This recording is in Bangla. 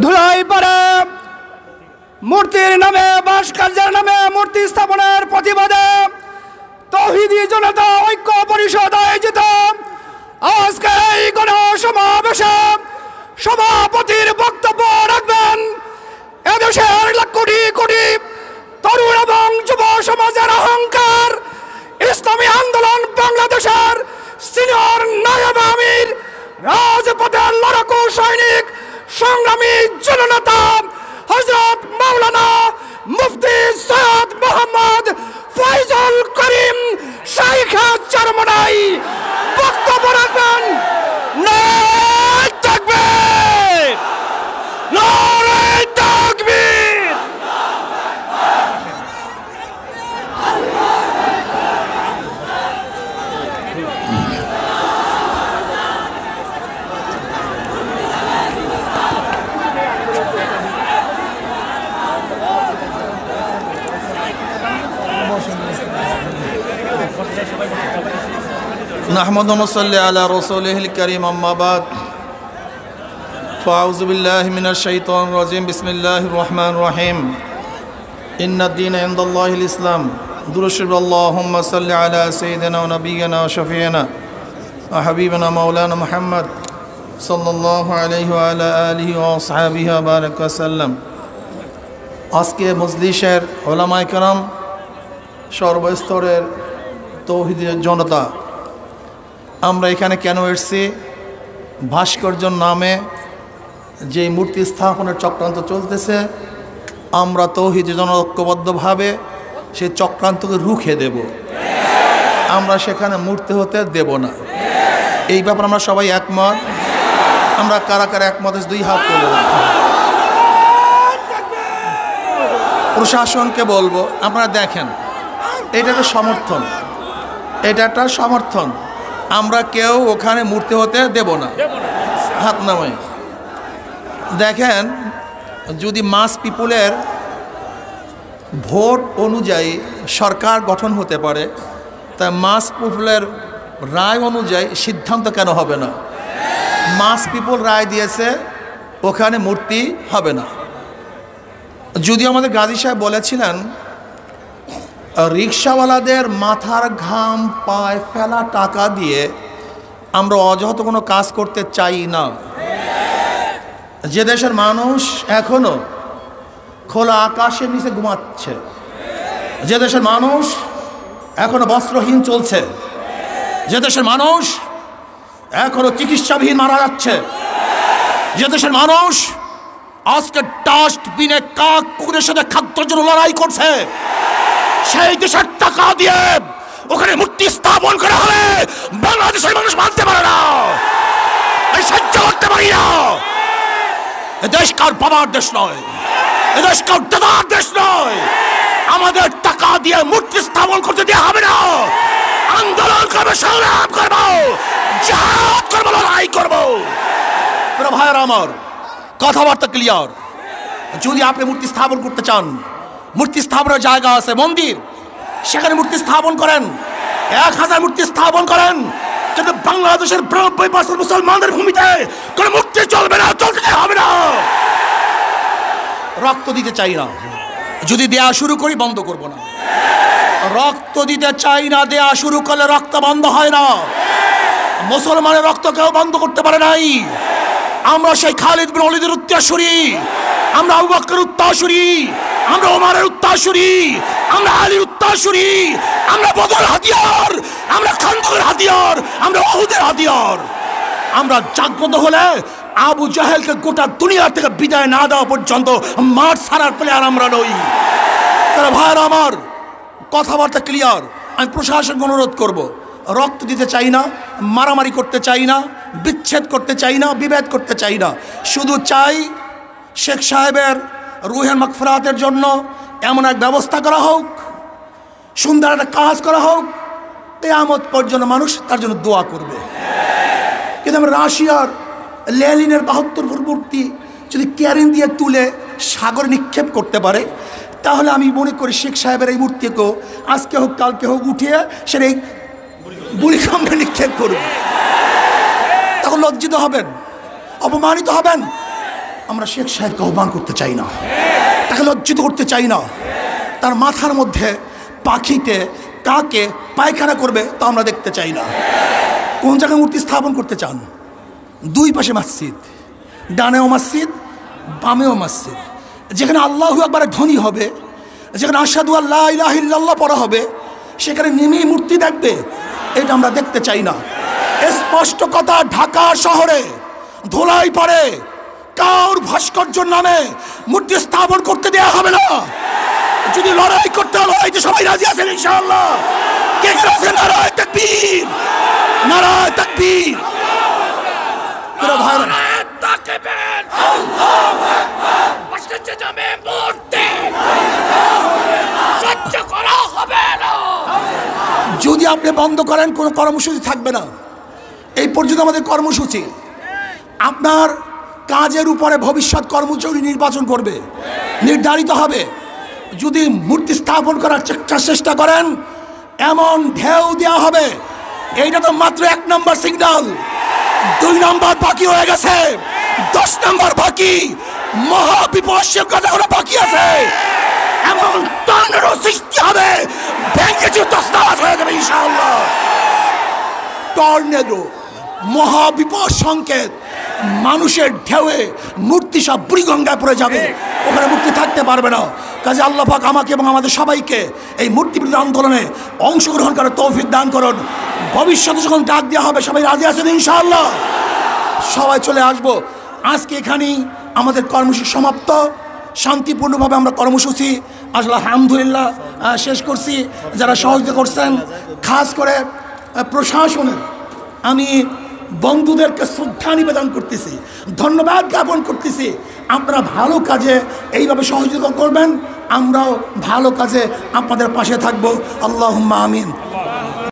ধুলাই পড়ে মূর্তির নামে ভাস্কর্যের নামে মূর্তি স্থাপনের প্রতিবাদে তৌহিদি জনতা ঐক্য পরিষদ আয়োজিত আজকে এই গণসমাবেশে সভাপতির বক্তব্য রাখবেন এদেশের কোটি কোটি তরুণ এবং যুব সমাজের অহংকার ইসলামী আন্দোলন বাংলাদেশের সিনিয়র নায়েব আমির রাজপথের লড়াকু সৈনিক সংগ্রামী জননেতা হযরত মাওলানা মুফতি সৈয়দ মোহাম্মদ ফয়জুল করিম শাইখ চরমনাই বক্তব্য রাখবেন। নারে তাকবীর, নারে তাকবীর। نحمد ونصلي على رسوله الكريم أما بعد فأعوذ بالله من الشيطان الرجيم بسم الله الرحمن الرحيم إن الدين عند الله الإسلام درشد اللهم صل على سيدنا ونبينا وشفيعنا وحبيبنا مولانا محمد صلى الله عليه وعلى آله وأصحابه وبارك وسلم আজকে মজলিসের ওলামায়ে কেরাম সর্বস্তরের তৌহিদি জনতা আমরা এখানে কেন এসেছি? ভাস্কর্যের নামে যে মূর্তি স্থাপনের চক্রান্ত চলতেছে আমরা তৌহিদি ঐক্যবদ্ধভাবে সেই চক্রান্তকে রুখে দেব। আমরা সেখানে মূর্তি হতে দেব না। এই ব্যাপারে আমরা সবাই একমত। আমরা কারা কারা একমত দুই হাত তুলে প্রশাসনকে বলবো আপনারা দেখেন এটা একটা সমর্থন, এটা একটা সমর্থন। আমরা কেউ ওখানে মূর্তি হতে দেব না। হাত নামাই দেখেন, যদি মাস পিপুলের ভোট অনুযায়ী সরকার গঠন হতে পারে তাই মাস পিপুলের রায় অনুযায়ী সিদ্ধান্ত কেন হবে না? মাস পিপুল রায় দিয়েছে ওখানে মূর্তি হবে না। যদি আমাদের গাজী সাহেব বলেছিলেন রিক্সাওয়ালাদের মাথার ঘাম পায় ফেলা টাকা দিয়ে আমরা অযথা কোনো কাজ করতে চাই না। যে দেশের মানুষ এখনো খোলা আকাশের নিচে ঘুমাচ্ছে, যে দেশের মানুষ এখনো বস্ত্রহীন চলছে, যে দেশের মানুষ এখনো চিকিৎসাবিহীন মারা যাচ্ছে, যে দেশের মানুষ আজকে ডাস্টবিনে কাক কুকুরের সাথে খাদ্যের জন্য লড়াই করছে, সেই দেশের টাকা দিয়ে ওখানে মূর্তি স্থাপন করা হলে বাংলাদেশের মানুষ মানতে পারে না, এই সহ্য করতে পারি না। এ দেশ কার বাবার দেশ নয়, এ দেশ কার দাদার দেশ নয়। আমাদের টাকা দিয়ে মূর্তি স্থাপন করতে দেওয়া হবে না। আন্দোলন করবো, সংগ্রাম করবো, জিহাদ করবো, লড়াই করবো। ভাইয়েরা আমার, কথাবার্তা ক্লিয়ার। যদি আপনি মূর্তি স্থাপন করতে চান, মূর্তি স্থাপনের জায়গা আছে, মন্দির, সেখানে মূর্তি স্থাপন করেন, 1000 মূর্তি স্থাপন করেন। কিন্তু বাংলাদেশের 90% মুসলমানদের ভূমিতে কোনো মূর্তি চলবে না, চলতে হবে না। রক্ত দিতে চাই না, যদি দেয়া শুরু করি বন্ধ করব না। রক্ত দিতে চাই না, দেয়া শুরু করলে রক্ত বন্ধ হয় না। মুসলমানের রক্ত কেউ বন্ধ করতে পারে নাই। আমরা সেই খালিদ বিন ওয়ালিদের উত্তরসূরি, আমরা আবু বকরের উত্তরসূরি, আমরা ওমরের উত্তরসূরি, আমরা আলীর উত্তরসূরি, আমরা বদর হাতিয়ার, আমরা খান্দকের হাতিয়ার, আমরা উহুদের হাতিয়ার। আমরা জাগ্রত হলে আবু জাহেলকে গোটা দুনিয়া থেকে বিদায় না দেওয়া পর্যন্ত মাঠ ছাড়ার প্লেয়ার আমরা নই। তারা ভাইয়েরা আমার, কথাবার্তা ক্লিয়ার। আমি প্রশাসনকে অনুরোধ করব, রক্ত দিতে চাই না, মারামারি করতে চাই না, বিচ্ছেদ করতে চাই না, বিভেদ করতে চাই না। শুধু চাই শেখ সাহেবের রুহের মাগফিরাতের জন্য এমন এক ব্যবস্থা করা হোক, সুন্দর একটা কাজ করা হোক, কিয়ামত পর্যন্ত মানুষ তার জন্য দোয়া করবে। কিন্তু আমরা রাশিয়ার লেনিনের 72 মূর্তি যদি ক্যারিন দিয়ে তুলে সাগরে নিক্ষেপ করতে পারে, তাহলে আমি মনে করি শেখ সাহেবের এই মূর্তিকেও আজকে হোক কালকে হোক উঠিয়ে সে এই বুড়িগঙ্গা নিক্ষেপ করবে। তখন লজ্জিত হবেন, অপমানিত হবেন। আমরা শেখ সাহেবকে আহ্বান করতে চাই না, তাকে লজ্জিত করতে চাই না। তার মাথার মধ্যে পাখিতে কাকে পায়খানা করবে তা আমরা দেখতে চাই না। কোন জায়গায় মূর্তি স্থাপন করতে চান? দুই পাশে মসজিদ, ডানেও মসজিদ বামেও মসজিদ। যেখানে আল্লাহু আকবার ধ্বনি হবে, যেখানে আশহাদু আল্লা ইলাহা ইল্লাল্লাহ পড়া হবে, সেখানে নেমেই মূর্তি দেখবে, এটা আমরা দেখতে চাই না। স্পষ্ট কথা, ঢাকা শহরে ধুলাই পড়ে কাউর ভাস্কর্যের নামে মূর্তি স্থাপন করতে দেওয়া হবে না। যদি লড়াই করতে হয়, লড়াইতে সবাই রাজি আছেন ইনশাআল্লাহ? কে কে আছেন? নারায়ে তাকবীর, নারায়ে তাকবীর। যদি আপনি বন্ধ করেন, কোনো কর্মসূচি থাকবে না। এই পর্যন্ত আমাদের কর্মসূচি। আপনার কাজের উপরে ভবিষ্যৎ কর্মসূচি নির্বাচন করবে, নির্ধারিত হবে। যদি মূর্তি স্থাপন করার চেষ্টা করেন, এমন ঢেউ দেওয়া হবে। এইটা তো মাত্র 1 নম্বর সিগন্যাল, 2 নম্বর বাকি হয়ে গেছে, 10 নম্বর বাকি। মহাবিপর্যয় কথা বাকি আছে। এমন টর্নেডো সৃষ্টি হবে, ভেঙে তছনছ হয়ে যাবে ইনশাআল্লাহ। টর্নেডো, মহাবিপদ সংকেত, মানুষের ঢেউয়ে মূর্তি সব বুড়িগঙ্গায় পড়ে যাবে, ওখানে মূর্তি থাকতে পারবে না। কাজে আল্লাহ পাক আমাকে এবং আমাদের সবাইকে এই মূর্তি বিরোধী আন্দোলনে অংশগ্রহণ করার তৌফিক দান করুন। ভবিষ্যতে যখন ডাক দেওয়া হবে, সবাই রাজি আছেন ইনশাআল্লাহ? সবাই চলে আসবো। আজকে এখানেই আমাদের কর্মসূচি সমাপ্ত। শান্তিপূর্ণভাবে আমরা কর্মসূচি আসলে আলহামদুলিল্লাহ শেষ করছি। যারা সহযোগিতা করছেন, খাস করে প্রশাসনের আমি বন্ধুদেরকে শ্রদ্ধা নিবেদন করতেছি, ধন্যবাদ জ্ঞাপন করতেছি। আপনারা ভালো কাজে এইভাবে সহযোগিতা করবেন, আমরাও ভালো কাজে আপনাদের পাশে থাকবো। আল্লাহুম্মা আমিন।